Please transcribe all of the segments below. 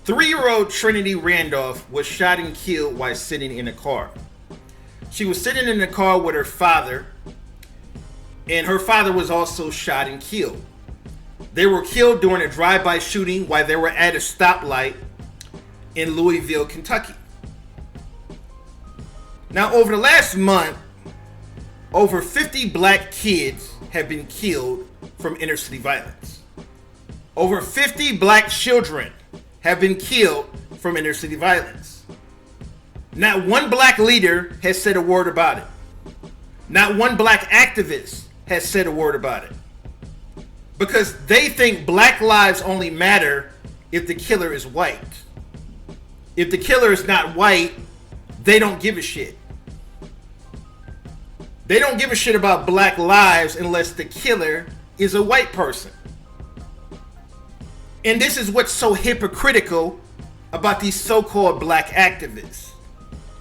3-year-old Trinity Randolph was shot and killed while sitting in a car. She was sitting in the car with her father, and her father was also shot and killed. They were killed during a drive-by shooting while they were at a stoplight in Louisville, Kentucky. Now, over the last month, over 50 black kids have been killed from inner city violence. Over 50 black children have been killed from inner city violence. Not one black leader has said a word about it. Not one black activist has said a word about it. Because they think black lives only matter if the killer is white. If the killer is not white, they don't give a shit. They don't give a shit about black lives unless the killer is a white person. And this is what's so hypocritical about these so-called black activists.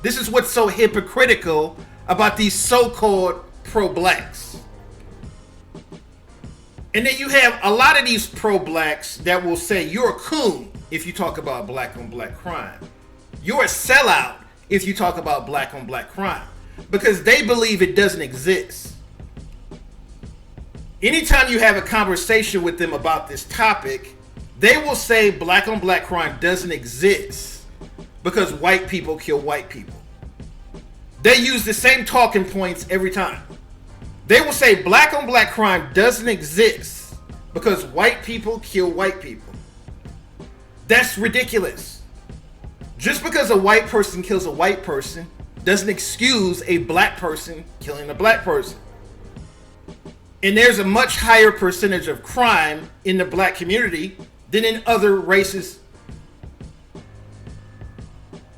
This is what's so hypocritical about these so-called pro-blacks. And then you have a lot of these pro-blacks that will say you're a coon if you talk about black on black crime. You're a sellout if you talk about black on black crime. Because they believe it doesn't exist. Anytime you have a conversation with them about this topic, they will say black on black crime doesn't exist because white people kill white people. They use the same talking points every time. They will say black on black crime doesn't exist because white people kill white people. That's ridiculous. Just because a white person kills a white person doesn't excuse a black person killing a black person. And there's a much higher percentage of crime in the black community than in other races.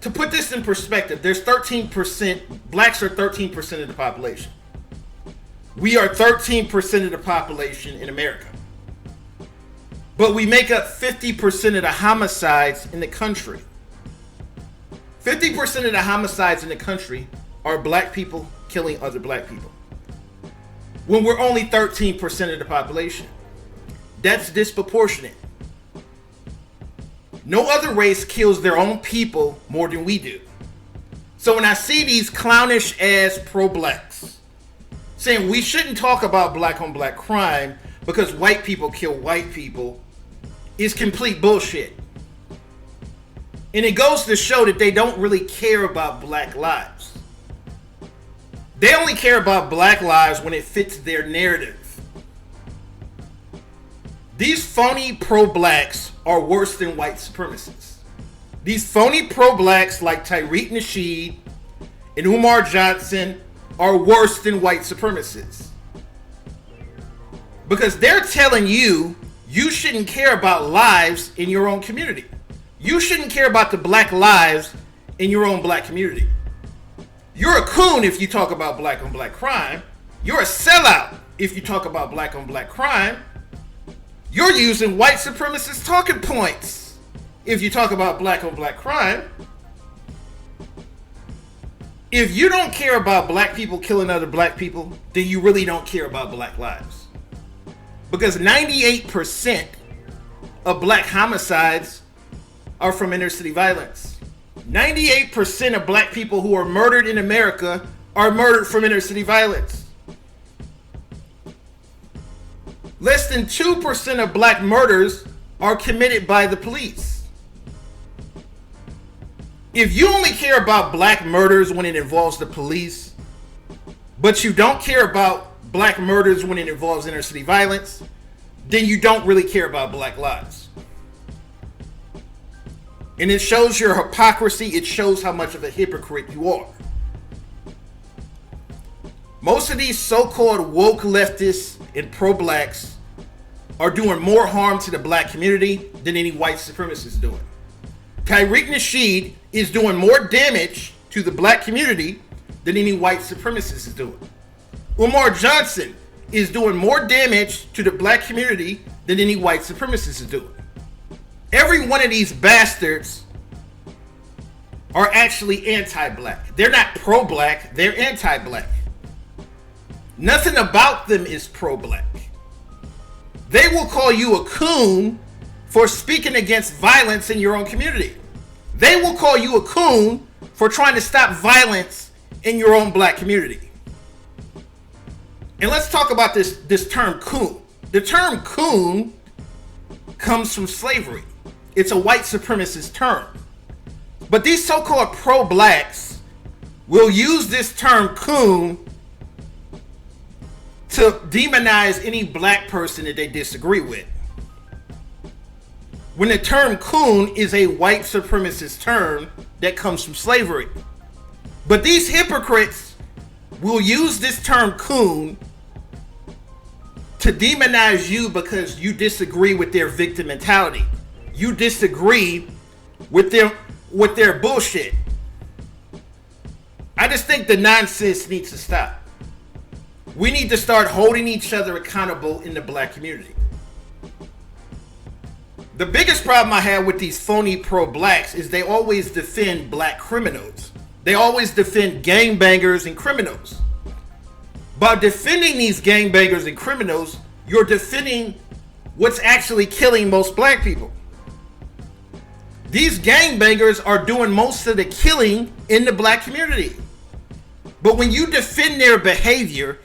To put this in perspective, there's 13%, blacks are 13% of the population. We are 13% of the population in America. But we make up 50% of the homicides in the country. 50% of the homicides in the country are black people killing other black people. When we're only 13% of the population. That's disproportionate. No other race kills their own people more than we do. So when I see these clownish ass pro-blacks saying we shouldn't talk about black on black crime because white people kill white people, it's complete bullshit. And it goes to show that they don't really care about black lives. They only care about black lives when it fits their narrative. These phony pro-blacks are worse than white supremacists. These phony pro-blacks like Tariq Nasheed and Umar Johnson are worse than white supremacists. Because they're telling you you shouldn't care about lives in your own community. You shouldn't care about the black lives in your own black community. You're a coon if you talk about black on black crime. You're a sellout if you talk about black on black crime. You're using white supremacist talking points if you talk about black on black crime. If you don't care about black people killing other black people, then you really don't care about black lives. Because 98% of black homicides are from inner city violence. 98% of black people who are murdered in America are murdered from inner city violence. Less than 2% of black murders are committed by the police. If you only care about black murders when it involves the police, but you don't care about black murders when it involves inner city violence, then you don't really care about black lives. And it shows your hypocrisy. It shows how much of a hypocrite you are. Most of these so-called woke leftists and pro-blacks are doing more harm to the black community than any white supremacist doing. Tariq Nasheed is doing more damage to the black community than any white supremacist is doing. Umar Johnson is doing more damage to the black community than any white supremacist is doing. Every one of these bastards are actually anti-black. They're not pro-black, they're anti-black. Nothing about them is pro-black. They will call you a coon for speaking against violence in your own community. They will call you a coon for trying to stop violence in your own black community. And let's talk about this term coon. The term coon comes from slavery. It's a white supremacist term. But these so-called pro-blacks will use this term coon to demonize any black person that they disagree with. When the term coon is a white supremacist term that comes from slavery. But these hypocrites will use this term coon to demonize you because you disagree with their victim mentality. You disagree with their bullshit. I just think the nonsense needs to stop. We need to start holding each other accountable in the black community. The biggest problem I have with these phony pro-blacks is they always defend black criminals. They always defend gangbangers and criminals. By defending these gangbangers and criminals, you're defending what's actually killing most black people. These gangbangers are doing most of the killing in the black community. But when you defend their behavior,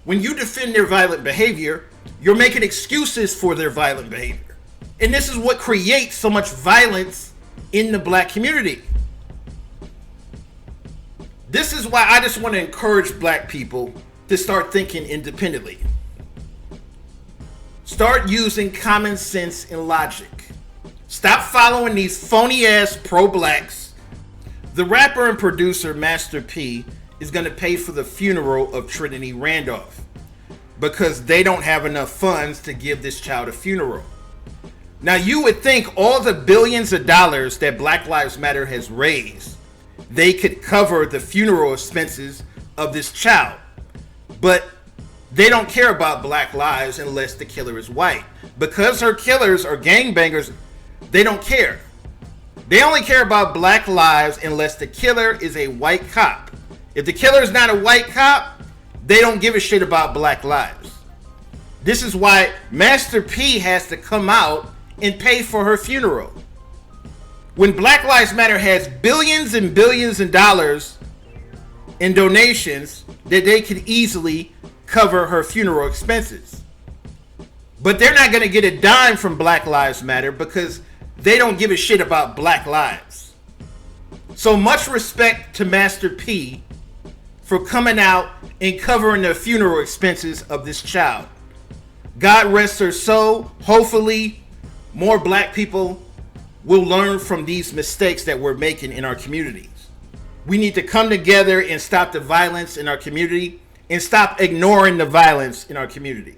when you defend their violent behavior, you're making excuses for their violent behavior. And this is what creates so much violence in the black community. This is why I just want to encourage black people to start thinking independently. Start using common sense and logic. Stop following these phony ass pro-blacks. The rapper and producer Master P is going to pay for the funeral of Trinity Randolph because they don't have enough funds to give this child a funeral. Now you would think all the billions of dollars that Black Lives Matter has raised, they could cover the funeral expenses of this child. But they don't care about black lives unless the killer is white. Because her killers are gangbangers, they don't care. They only care about black lives unless the killer is a white cop. If the killer is not a white cop, they don't give a shit about black lives. This is why Master P has to come out and pay for her funeral. When Black Lives Matter has billions and billions of dollars in donations that they could easily cover her funeral expenses. But they're not going to get a dime from Black Lives Matter because they don't give a shit about black lives. So much respect to Master P for coming out and covering the funeral expenses of this child. God rest her soul. Hopefully, more black people will learn from these mistakes that we're making in our communities. We need to come together and stop the violence in our community and stop ignoring the violence in our community.